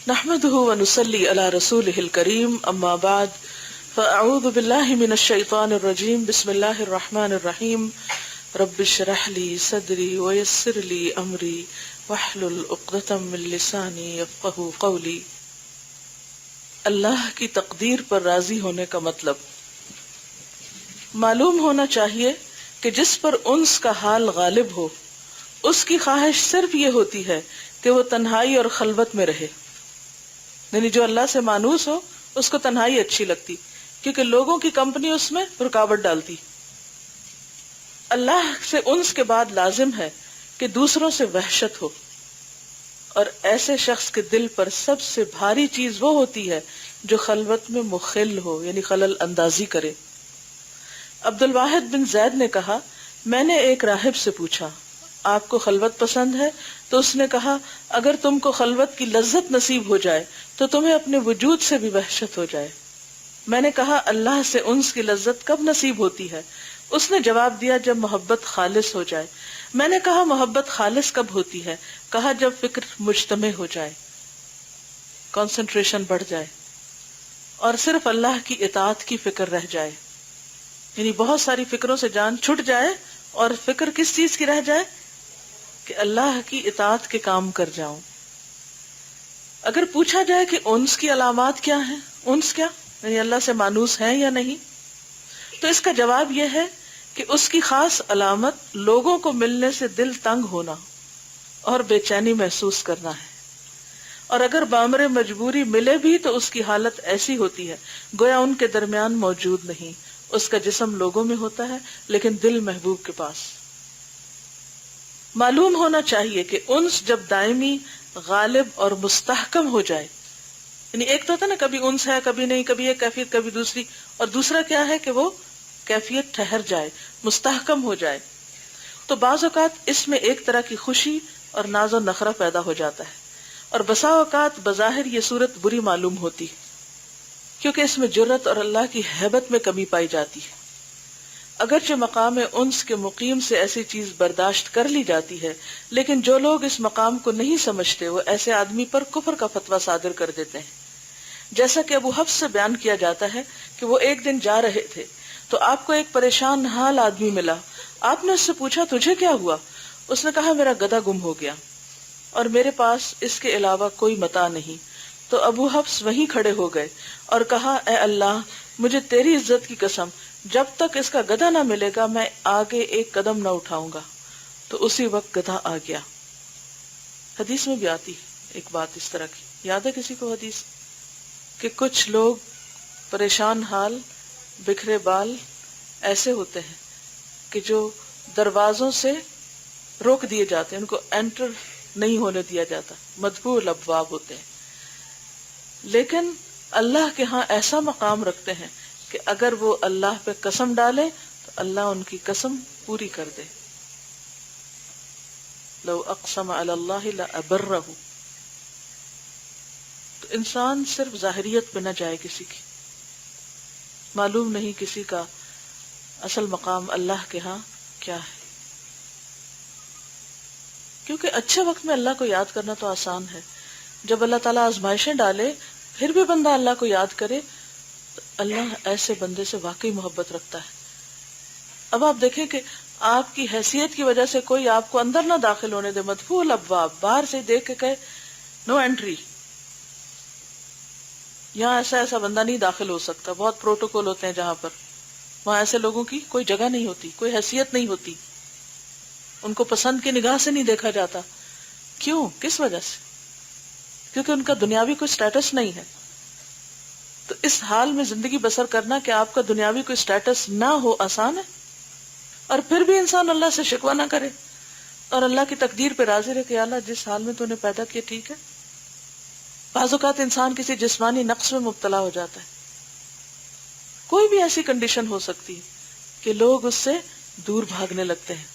نحمده ونصلي على رسوله الكريم اما بعد فاعوذ بالله من الشيطان الرجيم بسم الله الرحمن الرحيم رب اشرح لي صدري ويسر لي امري واحلل عقدة من لساني يفقهوا قولي۔ اللہ کی تقدیر پر راضی ہونے کا مطلب معلوم ہونا چاہیے کہ جس پر انس کا حال غالب ہو اس کی خواہش صرف یہ ہوتی ہے کہ وہ تنہائی اور خلوت میں رہے، یعنی جو اللہ سے مانوس ہو اس کو تنہائی اچھی لگتی کیونکہ لوگوں کی کمپنی اس میں رکاوٹ ڈالتی۔ اللہ سے انس کے بعد لازم ہے کہ دوسروں سے وحشت ہو، اور ایسے شخص کے دل پر سب سے بھاری چیز وہ ہوتی ہے جو خلوت میں مخل ہو، یعنی خلل اندازی کرے۔ عبد الواحد بن زید نے کہا، میں نے ایک راہب سے پوچھا آپ کو خلوت پسند ہے؟ تو اس نے کہا اگر تم کو خلوت کی لذت نصیب ہو جائے تو تمہیں اپنے وجود سے بھی وحشت ہو جائے۔ میں نے کہا اللہ سے انس کی لذت کب نصیب ہوتی ہے؟ اس نے جواب دیا جب محبت خالص ہو جائے۔ میں نے کہا محبت خالص کب ہوتی ہے؟ کہا جب فکر مجتمع ہو جائے، کنسنٹریشن بڑھ جائے اور صرف اللہ کی اطاعت کی فکر رہ جائے، یعنی بہت ساری فکروں سے جان چھٹ جائے اور فکر کس چیز کی رہ جائے کہ اللہ کی اطاعت کے کام کر جاؤں۔ اگر پوچھا جائے کہ انس کی علامات کیا ہیں، انس کیا یعنی اللہ سے مانوس ہیں یا نہیں، تو اس کا جواب یہ ہے کہ اس کی خاص علامت لوگوں کو ملنے سے دل تنگ ہونا اور بے چینی محسوس کرنا ہے، اور اگر بامر مجبوری ملے بھی تو اس کی حالت ایسی ہوتی ہے گویا ان کے درمیان موجود نہیں، اس کا جسم لوگوں میں ہوتا ہے لیکن دل محبوب کے پاس۔ معلوم ہونا چاہیے کہ انس جب دائمی، غالب اور مستحکم ہو جائے، یعنی ایک تو ہوتا ہے نا کبھی انس ہے کبھی نہیں، کبھی ایک کیفیت کبھی دوسری، اور دوسرا کیا ہے کہ وہ کیفیت ٹھہر جائے، مستحکم ہو جائے، تو بعض اوقات اس میں ایک طرح کی خوشی اور ناز و نخرہ پیدا ہو جاتا ہے، اور بسا اوقات بظاہر یہ صورت بری معلوم ہوتی کیونکہ اس میں جرت اور اللہ کی ہیبت میں کمی پائی جاتی ہے۔ اگرچہ مقام انس کے مقیم سے ایسی چیز برداشت کر لی جاتی ہے، لیکن جو لوگ اس مقام کو نہیں سمجھتے وہ ایسے آدمی پر کفر کا فتویٰ صادر کر دیتے ہیں۔ جیسا کہ ابو حفص سے بیان کیا جاتا ہے کہ وہ ایک دن جا رہے تھے تو آپ کو ایک پریشان حال آدمی ملا۔ آپ نے اس سے پوچھا تجھے کیا ہوا؟ اس نے کہا میرا گدھا گم ہو گیا اور میرے پاس اس کے علاوہ کوئی متاع نہیں۔ تو ابو حفص وہیں کھڑے ہو گئے اور کہا اے اللہ، مجھے تیری عزت کی قسم، جب تک اس کا گدھا نہ ملے گا میں آگے ایک قدم نہ اٹھاؤں گا۔ تو اسی وقت گدھا آ گیا۔ حدیث میں بھی آتی ایک بات اس طرح کی، یاد ہے کسی کو حدیث کہ کچھ لوگ پریشان حال، بکھرے بال ایسے ہوتے ہیں کہ جو دروازوں سے روک دیے جاتے ہیں، ان کو انٹر نہیں ہونے دیا جاتا، مدفوع الابواب ہوتے ہیں، لیکن اللہ کے ہاں ایسا مقام رکھتے ہیں کہ اگر وہ اللہ پہ قسم ڈالے تو اللہ ان کی قسم پوری کر دے۔ لو اقسم علی اللہ لابرہ۔ تو انسان صرف ظاہریت پہ نہ جائے کسی کی، معلوم نہیں کسی کا اصل مقام اللہ کے ہاں کیا ہے، کیونکہ اچھے وقت میں اللہ کو یاد کرنا تو آسان ہے، جب اللہ تعالیٰ آزمائشیں ڈالے پھر بھی بندہ اللہ کو یاد کرے تو اللہ ایسے بندے سے واقعی محبت رکھتا ہے۔ اب آپ دیکھیں کہ آپ کی حیثیت کی وجہ سے کوئی آپ کو اندر نہ داخل ہونے دے، مدفوع الابواب، باہر سے دیکھ کے کہے نو انٹری، یہاں ایسا بندہ نہیں داخل ہو سکتا، بہت پروٹوکول ہوتے ہیں جہاں پر، وہاں ایسے لوگوں کی کوئی جگہ نہیں ہوتی، کوئی حیثیت نہیں ہوتی، ان کو پسند کی نگاہ سے نہیں دیکھا جاتا۔ کیوں؟ کس وجہ سے؟ کیونکہ ان کا دنیاوی کوئی سٹیٹس نہیں ہے۔ تو اس حال میں زندگی بسر کرنا کہ آپ کا دنیاوی کوئی سٹیٹس نہ ہو آسان ہے، اور پھر بھی انسان اللہ سے شکوہ نہ کرے اور اللہ کی تقدیر پہ راضی رہے کہ اللہ جس حال میں تو نے پیدا کیا ٹھیک ہے۔ بعض اوقات انسان کسی جسمانی نقص میں مبتلا ہو جاتا ہے، کوئی بھی ایسی کنڈیشن ہو سکتی ہے کہ لوگ اس سے دور بھاگنے لگتے ہیں۔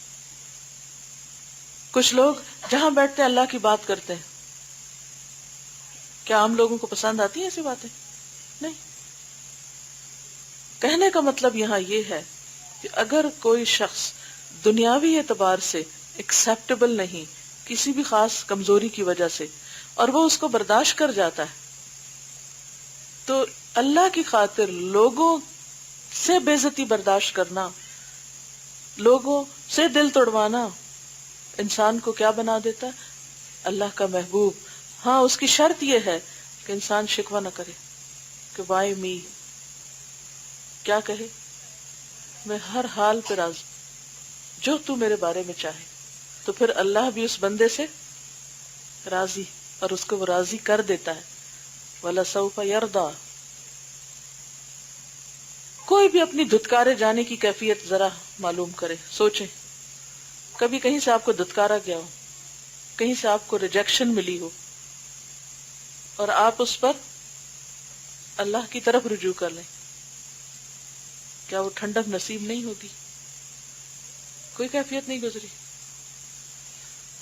کچھ لوگ جہاں بیٹھتے ہیں اللہ کی بات کرتے ہیں، کیا عام لوگوں کو پسند آتی ہیں ایسی باتیں؟ نہیں۔ کہنے کا مطلب یہاں یہ ہے کہ اگر کوئی شخص دنیاوی اعتبار سے ایکسیپٹیبل نہیں، کسی بھی خاص کمزوری کی وجہ سے، اور وہ اس کو برداشت کر جاتا ہے. تو اللہ کی خاطر لوگوں سے بے عزتی برداشت کرنا، لوگوں سے دل توڑوانا انسان کو کیا بنا دیتا ہے؟ اللہ کا محبوب. ہاں اس کی شرط یہ ہے کہ انسان شکوہ نہ کرے کہ وائی می، کیا کہے میں ہر حال پہ راضی، جو تو میرے بارے میں چاہے. تو پھر اللہ بھی اس بندے سے راضی اور اس کو وہ راضی کر دیتا ہے. وَلَسَوْفَ يَرْضَى. کوئی بھی اپنی دھتکارے جانے کی کیفیت ذرا معلوم کرے، سوچیں کبھی کہیں سے آپ کو دھتکارا گیا ہو، کہیں سے آپ کو ریجیکشن ملی ہو اور آپ اس پر اللہ کی طرف رجوع کر لیں، کیا وہ ٹھنڈک نصیب نہیں ہوگی؟ کوئی کیفیت نہیں گزری.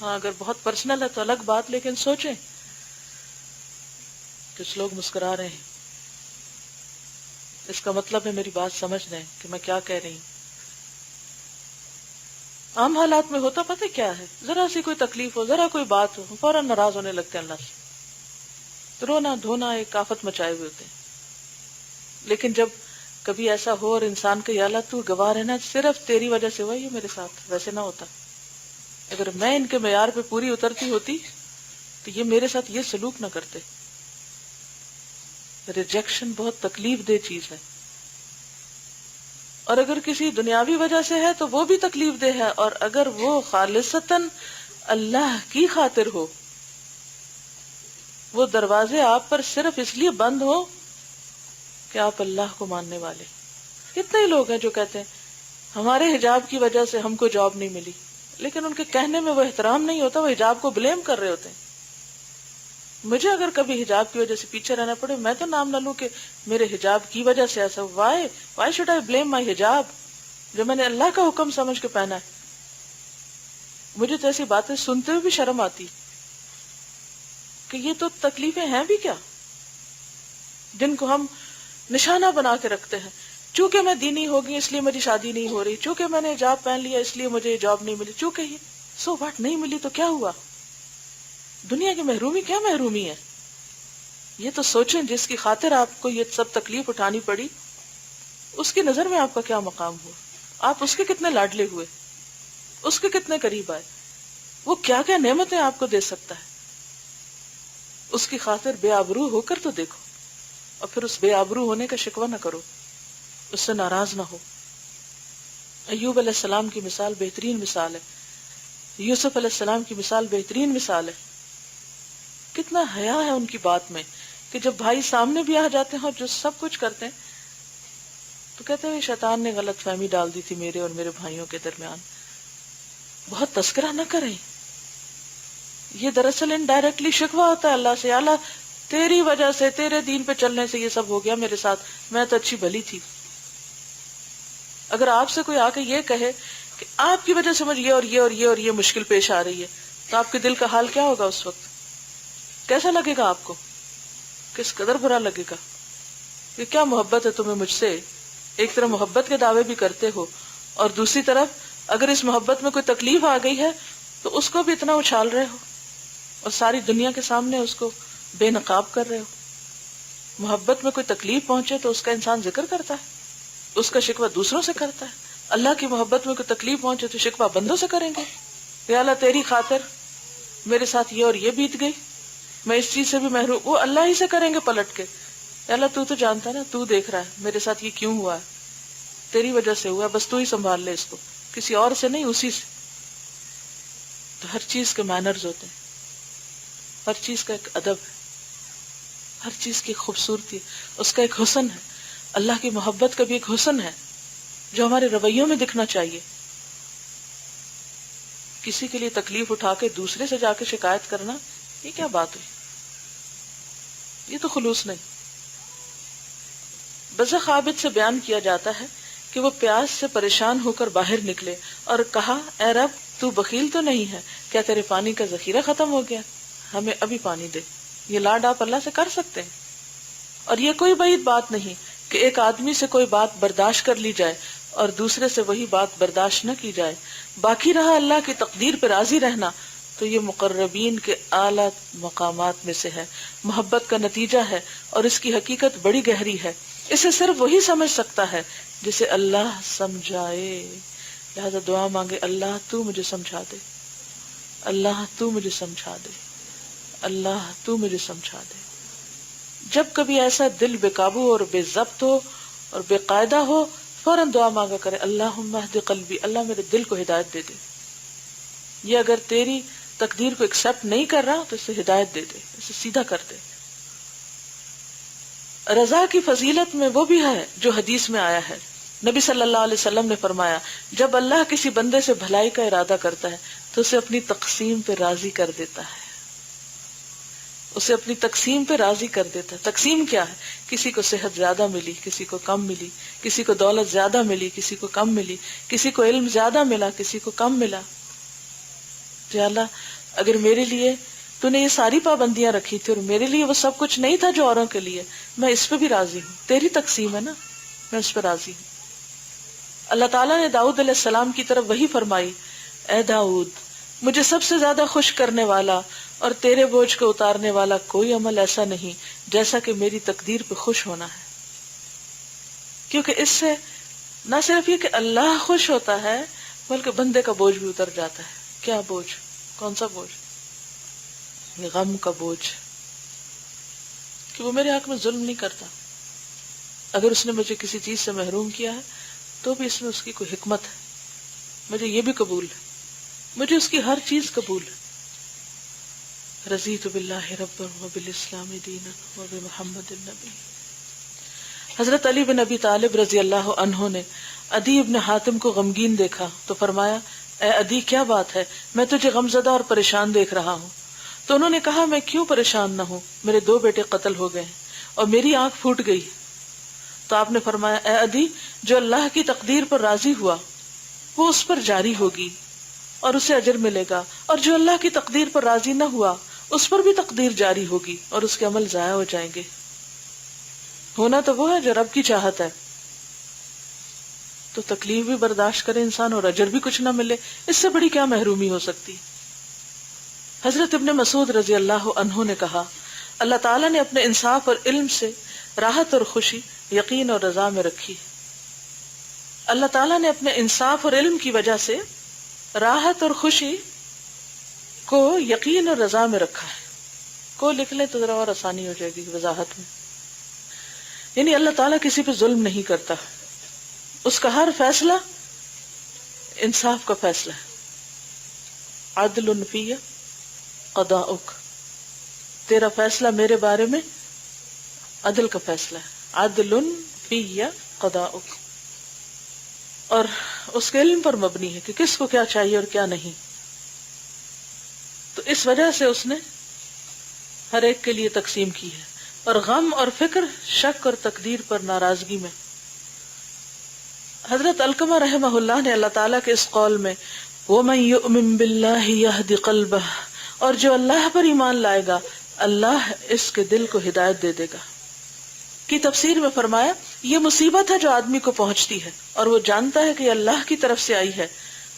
ہاں اگر بہت پرسنل ہے تو الگ بات، لیکن سوچیں کچھ لوگ مسکرا رہے ہیں، اس کا مطلب ہے میری بات سمجھ رہے ہیں کہ میں کیا کہہ رہی ہوں. عام حالات میں ہوتا پتہ کیا ہے، ذرا سی کوئی تکلیف ہو، ذرا کوئی بات ہو، فوراً ناراض ہونے لگتے ہیں اللہ سے، رونا دھونا ایک آفت مچائے ہوئے ہوتے ہیں. لیکن جب کبھی ایسا ہو اور انسان کہ یا اللہ تو گواہ رہنا صرف تیری وجہ سے ہوا یہ میرے ساتھ، ویسے نہ ہوتا. اگر میں ان کے معیار پہ پوری اترتی ہوتی تو یہ میرے ساتھ یہ سلوک نہ کرتے. ریجیکشن بہت تکلیف دہ چیز ہے، اور اگر کسی دنیاوی وجہ سے ہے تو وہ بھی تکلیف دہ ہے، اور اگر وہ خالصتاً اللہ کی خاطر ہو، وہ دروازے آپ پر صرف اس لیے بند ہو کہ آپ اللہ کو ماننے والے. کتنے ہی لوگ ہیں جو کہتے ہیں ہمارے حجاب کی وجہ سے ہم کو جاب نہیں ملی، لیکن ان کے کہنے میں وہ احترام نہیں ہوتا، وہ حجاب کو بلیم کر رہے ہوتے ہیں. مجھے اگر کبھی حجاب کی وجہ سے پیچھے رہنا پڑے، میں تو نام نہ لوں کہ میرے حجاب کی وجہ سے ایسا. وائی شوڈ آئی بلیم مائی حجاب، جو میں نے اللہ کا حکم سمجھ کے پہنا ہے. مجھے تو ایسی باتیں سنتے ہوئے بھی شرم آتی کہ یہ تو تکلیفیں ہیں بھی کیا جن کو ہم نشانہ بنا کے رکھتے ہیں. چونکہ میں دینی ہوگی اس لیے میری شادی نہیں ہو رہی، چونکہ میں نے حجاب پہن لیا اس لیے مجھے جاب نہیں ملی، چونکہ یہ سو واٹ نہیں ملی تو کیا ہوا؟ دنیا کی محرومی کیا محرومی ہے؟ یہ تو سوچیں جس کی خاطر آپ کو یہ سب تکلیف اٹھانی پڑی، اس کی نظر میں آپ کا کیا مقام ہوا؟ آپ اس کے کتنے لاڈلے ہوئے، اس کے کتنے قریب آئے، وہ کیا کیا نعمتیں آپ کو دے سکتا ہے. اس کی خاطر بے آبرو ہو کر تو دیکھو، اور پھر اس بے آبرو ہونے کا شکوہ نہ کرو، اس سے ناراض نہ ہو. ایوب علیہ السلام کی مثال بہترین مثال ہے، یوسف علیہ السلام کی مثال بہترین مثال ہے. کتنا حیا ہے ان کی بات میں کہ جب بھائی سامنے بھی آ جاتے ہیں اور جو سب کچھ کرتے ہیں تو کہتے ہیں شیطان نے غلط فہمی ڈال دی تھی میرے اور میرے بھائیوں کے درمیان. بہت تذکرہ نہ کریں، یہ دراصل انڈائریکٹلی شکوہ ہوتا ہے اللہ سے، اللہ تیری وجہ سے، تیرے دین پہ چلنے سے یہ سب ہو گیا میرے ساتھ، میں تو اچھی بھلی تھی. اگر آپ سے کوئی آ کے یہ کہے کہ آپ کی وجہ سے مجھے یہ اور یہ اور یہ اور یہ مشکل پیش آ رہی ہے، تو آپ کے دل کا حال کیا ہوگا اس وقت؟ کیسا لگے گا آپ کو؟ کس قدر برا لگے گا؟ کہ کیا محبت ہے تمہیں مجھ سے؟ ایک طرف محبت کے دعوے بھی کرتے ہو اور دوسری طرف اگر اس محبت میں کوئی تکلیف آ گئی ہے تو اس کو بھی اتنا اچھال رہے ہو اور ساری دنیا کے سامنے اس کو بے نقاب کر رہے ہو. محبت میں کوئی تکلیف پہنچے تو اس کا انسان ذکر کرتا ہے، اس کا شکوہ دوسروں سے کرتا ہے. اللہ کی محبت میں کوئی تکلیف پہنچے تو شکوہ بندوں سے کریں گے. یا اللہ تیری خاطر میرے ساتھ یہ اور یہ بیت گئی، میں اس چیز سے بھی محروم. وہ اللہ ہی سے کریں گے پلٹ کے، یا اللہ تو جانتا نا، تو دیکھ رہا ہے میرے ساتھ یہ کیوں ہوا ہے، تیری وجہ سے ہوا ہے، بس تو ہی سنبھال لے اس کو، کسی اور سے نہیں، اسی سے. تو ہر چیز کے مینرز ہوتے ہیں، ہر چیز کا ایک ادب ہے، ہر چیز کی خوبصورتی ہے، اس کا ایک حسن ہے. اللہ کی محبت کا بھی ایک حسن ہے جو ہمارے رویوں میں دکھنا چاہیے. کسی کے لیے تکلیف اٹھا کے دوسرے سے جا کے شکایت کرنا، یہ کیا بات ہوئی؟ یہ تو خلوص نہیں. بزخ عابد سے بیان کیا جاتا ہے کہ وہ پیاس سے پریشان ہو کر باہر نکلے اور کہا اے رب تو بخیل تو نہیں ہے، کیا تیرے پانی کا ذخیرہ ختم ہو گیا؟ ہمیں ابھی پانی دے. یہ لاڈ آپ اللہ سے کر سکتے ہیں. اور یہ کوئی بعید بات نہیں کہ ایک آدمی سے کوئی بات برداشت کر لی جائے اور دوسرے سے وہی بات برداشت نہ کی جائے. باقی رہا اللہ کی تقدیر پہ راضی رہنا، تو یہ مقربین کے اعلیٰ مقامات میں سے ہے، محبت کا نتیجہ ہے، اور اس کی حقیقت بڑی گہری ہے۔ اسے صرف وہی سمجھ سکتا ہے جسے اللہ سمجھائے۔ لہذا دعا مانگے، اللہ تو مجھے سمجھا دے، اللہ تو مجھے سمجھا دے، اللہ تو مجھے سمجھا دے۔ جب کبھی ایسا دل بے قابو اور بے ضبط ہو اور بے قاعدہ ہو، فوراً دعا مانگا کرے، اللہم اہد قلبی، اللہ میرے دل کو ہدایت دے دے۔ یہ اگر تیری تقدیر کو ایکسپٹ نہیں کر رہا تو اسے ہدایت دے دے، اسے سیدھا کر دے۔ رضا کی فضیلت میں وہ بھی ہے جو حدیث میں آیا ہے۔ نبی صلی اللہ علیہ وسلم نے فرمایا، جب اللہ کسی بندے سے بھلائی کا ارادہ کرتا ہے تو اسے اپنی تقسیم پہ راضی کر دیتا ہے، اسے اپنی تقسیم پہ راضی کر دیتا ہے۔ تقسیم کیا ہے؟ کسی کو صحت زیادہ ملی، کسی کو کم ملی، کسی کو دولت زیادہ ملی، کسی کو کم ملی، کسی کو علم زیادہ ملا، کسی کو کم ملا۔ یا اللہ، اگر میرے لیے تو نے یہ ساری پابندیاں رکھی تھی اور میرے لیے وہ سب کچھ نہیں تھا جو اوروں کے لیے، میں اس پہ بھی راضی ہوں، تیری تقسیم ہے نا، میں اس پہ راضی ہوں۔ اللہ تعالیٰ نے داؤد علیہ السلام کی طرف وہی فرمائی، اے داؤد، مجھے سب سے زیادہ خوش کرنے والا اور تیرے بوجھ کو اتارنے والا کوئی عمل ایسا نہیں جیسا کہ میری تقدیر پہ خوش ہونا ہے۔ کیونکہ اس سے نہ صرف یہ کہ اللہ خوش ہوتا ہے بلکہ بندے کا بوجھ بھی اتر جاتا ہے۔ کیا بوجھ؟ کون سا بوجھ؟ غم کا بوجھ، کہ وہ میرے حق میں ظلم نہیں کرتا، اگر اس نے مجھے کسی چیز سے محروم کیا ہے تو بھی اس میں اس کی کوئی حکمت ہے، مجھے یہ بھی قبول ہے، مجھے اس کی ہر چیز قبول ہے۔ رضیت باللہ ربا وبالاسلام دینا وبمحمد النبی۔ حضرت علی بن ابی طالب رضی اللہ عنہ نے عدی بن حاتم کو غمگین دیکھا تو فرمایا، اے عدی، کیا بات ہے؟ میں تجھے غمزدہ اور پریشان دیکھ رہا ہوں۔ تو انہوں نے کہا، میں کیوں پریشان نہ ہوں، میرے 2 بیٹے قتل ہو گئے اور میری آنکھ پھوٹ گئی۔ تو آپ نے فرمایا، اے عدی، جو اللہ کی تقدیر پر راضی ہوا وہ اس پر جاری ہوگی اور اسے اجر ملے گا، اور جو اللہ کی تقدیر پر راضی نہ ہوا اس پر بھی تقدیر جاری ہوگی اور اس کے عمل ضائع ہو جائیں گے۔ ہونا تو وہ ہے جو رب کی چاہت ہے، تو تکلیف بھی برداشت کرے انسان اور اجر بھی کچھ نہ ملے، اس سے بڑی کیا محرومی ہو سکتی۔ حضرت ابن مسعود رضی اللہ عنہ نے کہا، اللہ تعالیٰ نے اپنے انصاف اور علم سے راحت اور خوشی، یقین اور رضا میں رکھی۔ اللہ تعالیٰ نے اپنے انصاف اور علم کی وجہ سے راحت اور خوشی کو یقین اور رضا میں رکھا ہے۔ کو لکھ لیں تو ذرا اور آسانی ہو جائے گی وضاحت میں۔ یعنی اللہ تعالیٰ کسی پہ ظلم نہیں کرتا، اس کا ہر فیصلہ انصاف کا فیصلہ ہے۔ عدل فی قضاؤک، تیرا فیصلہ میرے بارے میں عدل کا فیصلہ ہے۔ عدل فی قضاؤک، اور اس کے علم پر مبنی ہے کہ کس کو کیا چاہیے اور کیا نہیں۔ تو اس وجہ سے اس نے ہر ایک کے لیے تقسیم کی ہے، اور غم اور فکر، شک اور تقدیر پر ناراضگی میں۔ حضرت علقمہ رحمہ اللہ نے اللہ تعالیٰ کے اس قول میں وَمَن يُؤْمِن بِاللَّهِ يَهْدِ قَلْبَهُ، اور جو اللہ پر ایمان لائے گا اللہ اس کے دل کو ہدایت دے دے گا، کی تفسیر میں فرمایا، یہ مصیبت ہے جو آدمی کو پہنچتی ہے اور وہ جانتا ہے کہ یہ اللہ کی طرف سے آئی ہے،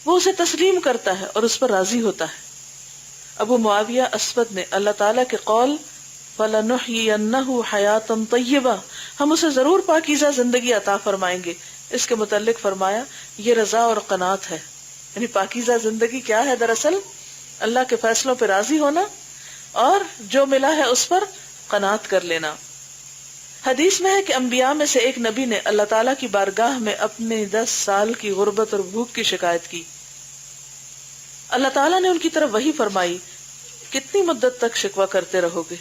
وہ اسے تسلیم کرتا ہے اور اس پر راضی ہوتا ہے۔ ابو معاویہ اسود نے اللہ تعالیٰ کے قول فَلَنُحْيِيَنَّهُ حَيَاةً طَيِّبَةً، ہم اسے ضرور پاکیزہ زندگی عطا فرمائیں گے، اس کے متعلق فرمایا یہ رضا اور قناعت ہے۔ یعنی پاکیزہ زندگی کیا ہے؟ دراصل اللہ کے فیصلوں پہ راضی ہونا اور جو ملا ہے اس پر قناعت کر لینا۔ حدیث میں ہے کہ انبیاء میں سے ایک نبی نے اللہ تعالیٰ کی بارگاہ میں اپنے 10 سال کی غربت اور بھوک کی شکایت کی۔ اللہ تعالیٰ نے ان کی طرف وحی فرمائی، کتنی مدت تک شکوہ کرتے رہو گے؟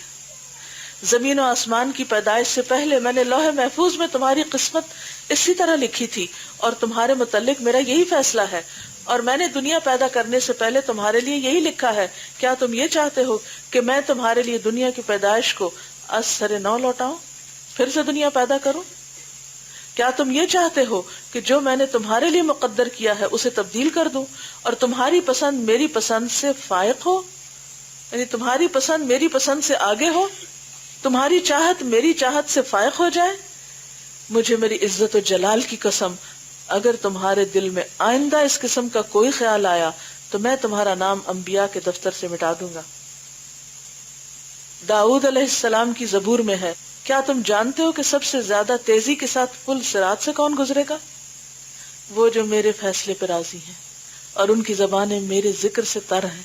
زمین و آسمان کی پیدائش سے پہلے میں نے لوح محفوظ میں تمہاری قسمت اسی طرح لکھی تھی اور تمہارے متعلق میرا یہی فیصلہ ہے، اور میں نے دنیا پیدا کرنے سے پہلے تمہارے لیے یہی لکھا ہے۔ کیا تم یہ چاہتے ہو کہ میں تمہارے لیے دنیا کی پیدائش کو از سر نو لوٹاؤں، پھر سے دنیا پیدا کروں؟ کیا تم یہ چاہتے ہو کہ جو میں نے تمہارے لیے مقدر کیا ہے اسے تبدیل کر دوں اور تمہاری پسند میری پسند سے فائق ہو، یعنی تمہاری پسند میری پسند سے آگے ہو، تمہاری چاہت میری چاہت سے فائق ہو جائے؟ مجھے میری عزت و جلال کی قسم، اگر تمہارے دل میں آئندہ اس قسم کا کوئی خیال آیا تو میں تمہارا نام انبیاء کے دفتر سے مٹا دوں گا۔ داؤد علیہ السلام کی زبور میں ہے، کیا تم جانتے ہو کہ سب سے زیادہ تیزی کے ساتھ پل صراط سے کون گزرے گا؟ وہ جو میرے فیصلے پر راضی ہیں اور ان کی زبانیں میرے ذکر سے تر ہیں۔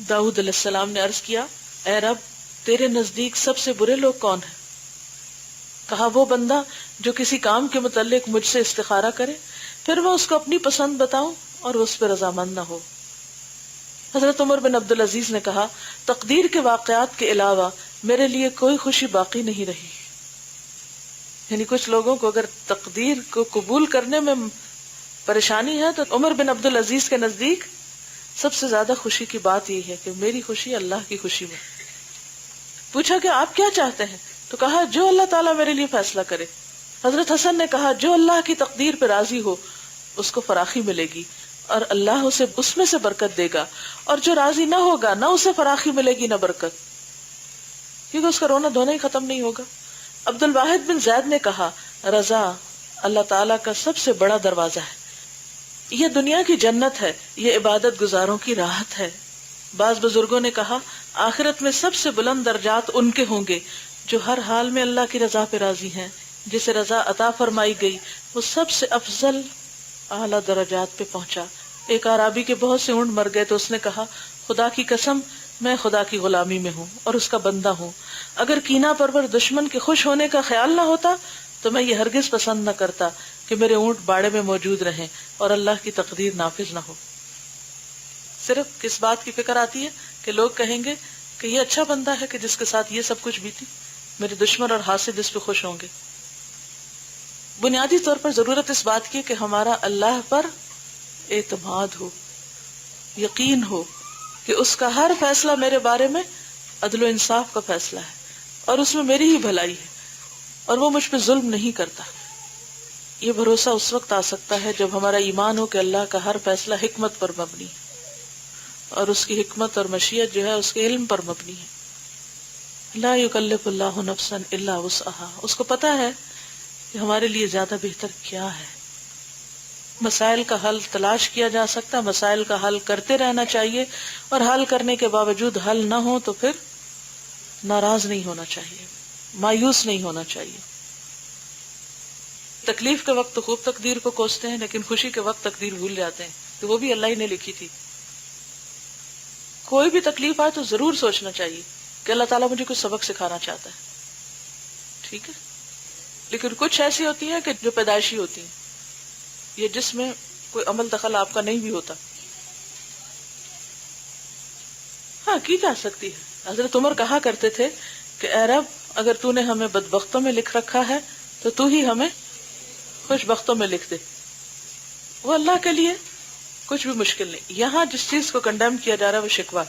داؤد علیہ السلام نے عرض کیا، اے رب، تیرے نزدیک سب سے برے لوگ کون ہیں؟ کہا، وہ بندہ جو کسی کام کے متعلق مجھ سے استخارہ کرے، پھر میں اس کو اپنی پسند بتاؤں اور اس پہ رضامند نہ ہو۔ حضرت عمر بن عبدالعزیز نے کہا، تقدیر کے واقعات کے علاوہ میرے لیے کوئی خوشی باقی نہیں رہی۔ یعنی کچھ لوگوں کو اگر تقدیر کو قبول کرنے میں پریشانی ہے تو عمر بن عبدالعزیز کے نزدیک سب سے زیادہ خوشی کی بات یہ ہے کہ میری خوشی اللہ کی خوشی میں۔ پوچھا کہ آپ کیا چاہتے ہیں؟ تو کہا، جو اللہ تعالیٰ میرے لیے فیصلہ کرے۔ حضرت حسن نے کہا، جو اللہ کی تقدیر پہ راضی ہو اس کو فراخی ملے گی اور اللہ اسے اس میں سے برکت دے گا، اور جو راضی نہ ہوگا نہ اسے فراخی ملے گی نہ برکت، کیونکہ اس کا رونا دھونا ہی ختم نہیں ہوگا۔ عبد الواحد بن زید نے کہا، رضا اللہ تعالیٰ کا سب سے بڑا دروازہ ہے، یہ دنیا کی جنت ہے، یہ عبادت گزاروں کی راحت ہے۔ بعض بزرگوں نے کہا، آخرت میں سب سے بلند درجات ان کے ہوں گے جو ہر حال میں اللہ کی رضا پہ راضی ہیں، جسے رضا عطا فرمائی گئی وہ سب سے افضل اعلیٰ درجات پہ پہنچا۔ ایک اعرابی کے بہت سے اونٹ مر گئے تو اس نے کہا، خدا کی قسم، میں خدا کی غلامی میں ہوں اور اس کا بندہ ہوں، اگر کینہ پرور دشمن کے خوش ہونے کا خیال نہ ہوتا تو میں یہ ہرگز پسند نہ کرتا کہ میرے اونٹ باڑے میں موجود رہیں اور اللہ کی تقدیر نافذ نہ ہو۔ صرف کس بات کی فکر آتی ہے کہ لوگ کہیں گے کہ یہ اچھا بندہ ہے کہ جس کے ساتھ یہ سب کچھ بیتی، میرے دشمن اور حاسد اس پہ خوش ہوں گے۔ بنیادی طور پر ضرورت اس بات کی کہ ہمارا اللہ پر اعتماد ہو، یقین ہو کہ اس کا ہر فیصلہ میرے بارے میں عدل و انصاف کا فیصلہ ہے اور اس میں میری ہی بھلائی ہے اور وہ مجھ پہ ظلم نہیں کرتا۔ یہ بھروسہ اس وقت آ سکتا ہے جب ہمارا ایمان ہو کہ اللہ کا ہر فیصلہ حکمت پر مبنی ہے اور اس کی حکمت اور مشیت جو ہے اس کے علم پر مبنی ہے۔ لا یکلف اللہ نفسا الا وسعها، اس کو پتا ہے کہ ہمارے لیے زیادہ بہتر کیا ہے۔ مسائل کا حل تلاش کیا جا سکتا، مسائل کا حل کرتے رہنا چاہیے، اور حل کرنے کے باوجود حل نہ ہو تو پھر ناراض نہیں ہونا چاہیے، مایوس نہیں ہونا چاہیے۔ تکلیف کے وقت تو خوب تقدیر کو کوستے ہیں، لیکن خوشی کے وقت تقدیر بھول جاتے ہیں کہ وہ بھی اللہ ہی نے لکھی تھی۔ کوئی بھی تکلیف آئے تو ضرور سوچنا چاہیے کہ اللہ تعالیٰ مجھے کچھ سبق سکھانا چاہتا ہے، ٹھیک ہے؟ لیکن کچھ ایسی ہوتی ہیں کہ جو پیدائشی ہوتی ہیں، یہ جس میں کوئی عمل دخل آپ کا نہیں بھی ہوتا، ہاں کی جا سکتی ہے۔ حضرت عمر کہا کرتے تھے کہ اے رب، اگر تو نے ہمیں بدبختوں میں لکھ رکھا ہے تو ہی ہمیں خوش بختوں میں لکھ دے۔ وہ اللہ کے لیے کچھ بھی مشکل نہیں۔ یہاں جس چیز کو کنڈیم کیا جا رہا ہے وہ شکوہ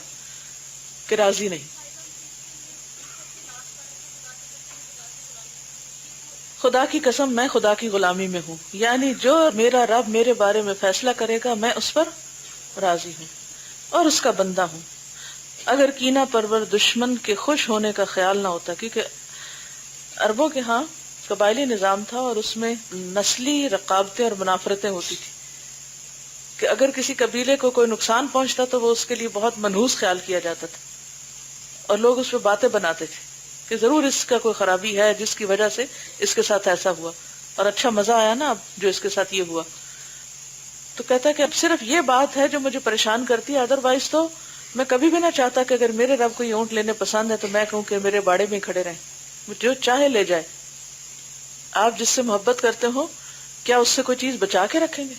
کہ راضی نہیں۔ خدا کی قسم، میں خدا کی غلامی میں ہوں، یعنی جو میرا رب میرے بارے میں فیصلہ کرے گا میں اس پر راضی ہوں اور اس کا بندہ ہوں۔ اگر کینہ پرور دشمن کے خوش ہونے کا خیال نہ ہوتا، کیونکہ عربوں کے ہاں قبائلی نظام تھا اور اس میں نسلی رقابتیں اور منافرتیں ہوتی تھی کہ اگر کسی قبیلے کو کوئی نقصان پہنچتا تو وہ اس کے لیے بہت منحوس خیال کیا جاتا تھا اور لوگ اس پہ باتیں بناتے تھے کہ ضرور اس کا کوئی خرابی ہے جس کی وجہ سے اس کے ساتھ ایسا ہوا، اور اچھا مزہ آیا نا اب جو اس کے ساتھ یہ ہوا۔ تو کہتا ہے کہ اب صرف یہ بات ہے جو مجھے پریشان کرتی ہے، ادروائز تو میں کبھی بھی نہ چاہتا کہ اگر میرے رب کو یہ اونٹ لینے پسند ہے تو میں کہوں کہ میرے باڑے میں کھڑے رہیں، وہ جو چاہے لے جائے۔ آپ جس سے محبت کرتے ہو کیا اس سے کوئی چیز بچا کے رکھیں گے؟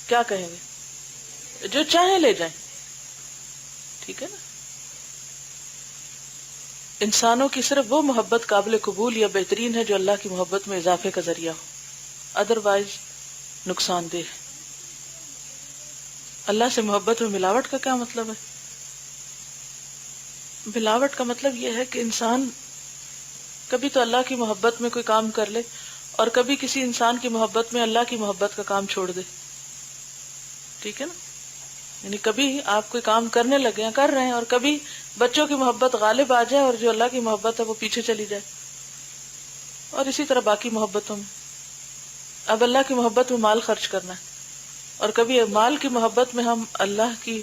کیا کہیں گے؟ جو چاہے لے جائیں، ٹھیک ہے نا؟ انسانوں کی صرف وہ محبت قابل قبول یا بہترین ہے جو اللہ کی محبت میں اضافے کا ذریعہ ہو، ادروائز نقصان دہ ہے۔ اللہ سے محبت میں ملاوٹ کا کیا مطلب ہے؟ ملاوٹ کا مطلب یہ ہے کہ انسان کبھی تو اللہ کی محبت میں کوئی کام کر لے اور کبھی کسی انسان کی محبت میں اللہ کی محبت کا کام چھوڑ دے، ٹھیک ہے نا؟ یعنی کبھی آپ کوئی کام کرنے لگے ہیں، کر رہے ہیں، اور کبھی بچوں کی محبت غالب آ جائے اور جو اللہ کی محبت ہے وہ پیچھے چلی جائے، اور اسی طرح باقی محبتوں میں۔ اب اللہ کی محبت میں مال خرچ کرنا ہے اور کبھی مال کی محبت میں ہم اللہ کی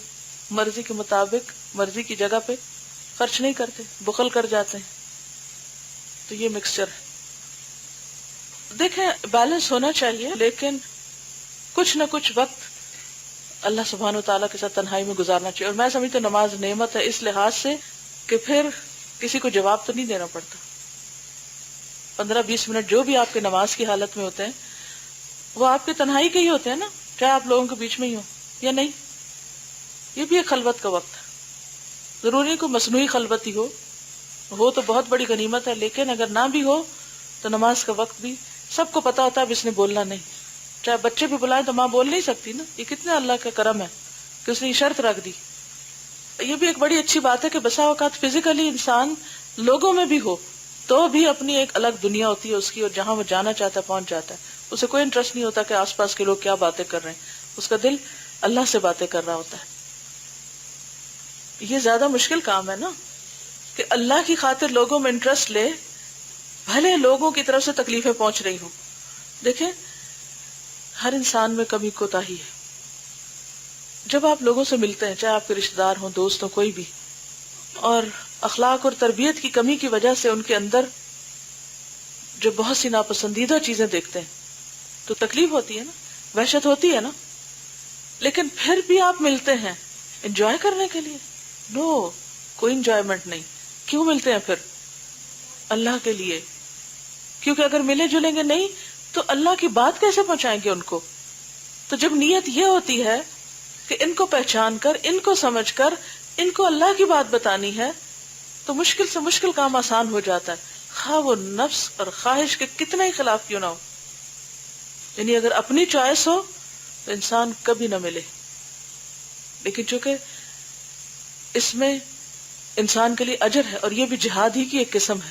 مرضی کے مطابق مرضی کی جگہ پہ خرچ نہیں کرتے، بخل کر جاتے ہیں. تو یہ مکسچر ہے. دیکھیں بیلنس ہونا چاہیے، لیکن کچھ نہ کچھ وقت اللہ سبحانہ و تعالیٰ کے ساتھ تنہائی میں گزارنا چاہیے. اور میں سمجھتی ہوں نماز نعمت ہے اس لحاظ سے کہ پھر کسی کو جواب تو نہیں دینا پڑتا. 15-20 منٹ جو بھی آپ کے نماز کی حالت میں ہوتے ہیں وہ آپ کے تنہائی کے ہی ہوتے ہیں نا، چاہے آپ لوگوں کے بیچ میں ہی ہو یا نہیں. یہ بھی ایک خلوت کا وقت ہے. ضروری نہیں کوئی مصنوعی خلوت ہی ہو تو بہت بڑی غنیمت ہے، لیکن اگر نہ بھی ہو تو نماز کا وقت بھی سب کو پتا ہوتا ہے. اب اس نے بولنا نہیں، چاہے بچے بھی بلائیں تو ماں بول نہیں سکتی نا. یہ کتنا اللہ کا کرم ہے کہ اس نے یہ شرط رکھ دی. یہ بھی ایک بڑی اچھی بات ہے کہ بسا اوقات فزیکلی انسان لوگوں میں بھی ہو تو بھی اپنی ایک الگ دنیا ہوتی ہے اس کی، اور جہاں وہ جانا چاہتا ہے پہنچ جاتا ہے. اسے کوئی انٹرسٹ نہیں ہوتا کہ آس پاس کے لوگ کیا باتیں کر رہے ہیں، اس کا دل اللہ سے باتیں کر رہا ہوتا ہے. یہ زیادہ مشکل کام ہے نا کہ اللہ کی خاطر لوگوں میں انٹرسٹ لے، بھلے لوگوں کی طرف سے تکلیفیں پہنچ رہی ہوں. دیکھیں ہر انسان میں کمی کوتاہی ہے. جب آپ لوگوں سے ملتے ہیں، چاہے آپ کے رشتہ دار ہوں، دوست ہوں، کوئی بھی، اور اخلاق اور تربیت کی کمی کی وجہ سے ان کے اندر جو بہت سی ناپسندیدہ چیزیں دیکھتے ہیں تو تکلیف ہوتی ہے نا، وحشت ہوتی ہے نا. لیکن پھر بھی آپ ملتے ہیں انجوائے کرنے کے لیے؟ نو، کوئی انجوائمنٹ نہیں. کیوں ملتے ہیں پھر؟ اللہ کے لیے. کیونکہ اگر ملے جلیں گے نہیں تو اللہ کی بات کیسے پہنچائیں گے ان کو؟ تو جب نیت یہ ہوتی ہے کہ ان کو پہچان کر، ان کو سمجھ کر، ان کو اللہ کی بات بتانی ہے تو مشکل سے مشکل کام آسان ہو جاتا ہے، خواہ وہ نفس اور خواہش کے کتنا ہی خلاف کیوں نہ ہو. یعنی اگر اپنی چوائس ہو تو انسان کبھی نہ ملے. لیکن چونکہ اس میں انسان کے لیے اجر ہے، اور یہ بھی جہاد ہی کی ایک قسم ہے،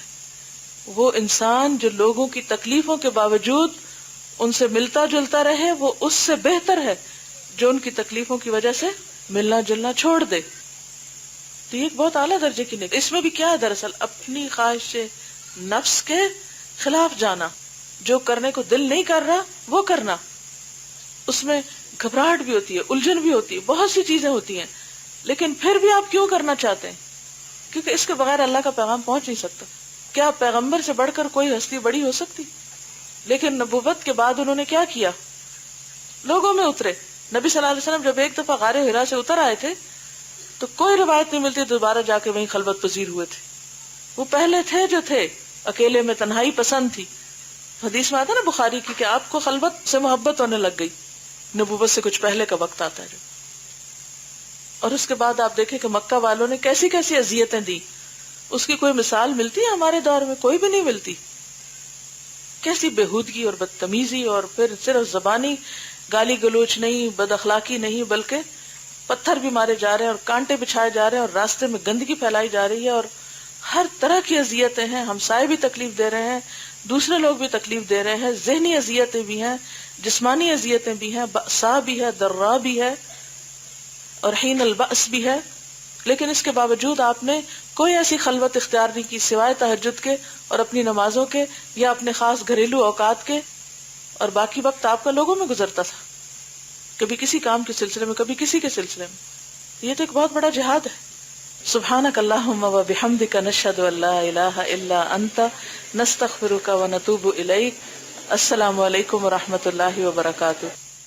وہ انسان جو لوگوں کی تکلیفوں کے باوجود ان سے ملتا جلتا رہے وہ اس سے بہتر ہے جو ان کی تکلیفوں کی وجہ سے ملنا جلنا چھوڑ دے. تو یہ ایک بہت اعلیٰ درجے کی نیکی. اس میں بھی کیا ہے دراصل؟ اپنی خواہش نفس کے خلاف جانا، جو کرنے کو دل نہیں کر رہا وہ کرنا. اس میں گھبراہٹ بھی ہوتی ہے، الجھن بھی ہوتی ہے، بہت سی چیزیں ہوتی ہیں، لیکن پھر بھی آپ کیوں کرنا چاہتے ہیں؟ کیونکہ اس کے بغیر اللہ کا پیغام پہنچ نہیں سکتا. کیا پیغمبر سے بڑھ کر کوئی ہستی بڑی ہو سکتی؟ لیکن نبوت کے بعد انہوں نے کیا کیا؟ لوگوں میں اترے. نبی صلی اللہ علیہ وسلم جب ایک دفعہ غار حرا سے اتر آئے تھے تو کوئی روایت نہیں ملتی دوبارہ جا کے وہیں خلوت پذیر ہوئے تھے. وہ پہلے تھے جو تھے، اکیلے میں تنہائی پسند تھی. حدیث میں آتا نا بخاری کی کہ آپ کو خلوت سے محبت ہونے لگ گئی. نبوت سے کچھ پہلے کا وقت آتا ہے جو. اور اس کے بعد آپ دیکھیں کہ مکہ والوں نے کیسی کیسی اذیتیں دی. اس کی کوئی مثال ملتی ہے ہمارے دور میں؟ کوئی بھی نہیں ملتی. کیسی بےہودگی اور بدتمیزی، اور پھر صرف زبانی گالی گلوچ نہیں، بد اخلاقی نہیں، بلکہ پتھر بھی مارے جا رہے ہیں اور کانٹے بچھائے جا رہے ہیں اور راستے میں گندگی پھیلائی جا رہی ہے، اور ہر طرح کی اذیتیں ہیں. ہمسائے بھی تکلیف دے رہے ہیں، دوسرے لوگ بھی تکلیف دے رہے ہیں، ذہنی اذیتیں بھی ہیں، جسمانی اذیتیں بھی ہیں، بأسا بھی ہے، ضراء بھی ہے، اور حین البأس بھی ہے. لیکن اس کے باوجود آپ نے کوئی ایسی خلوت اختیار نہیں کی سوائے تہجد کے اور اپنی نمازوں کے یا اپنے خاص گھریلو اوقات کے، اور باقی وقت آپ کا لوگوں میں گزرتا تھا، کبھی کسی کام کے سلسلے میں، کبھی کسی کے سلسلے میں. یہ تو ایک بہت بڑا جہاد ہے. سبحانک اللہم و بحمدک نشہد ان لا الہ الا انت نستغفرک و نتوب الیک. السلام علیکم و رحمۃ اللہ وبرکاتہ.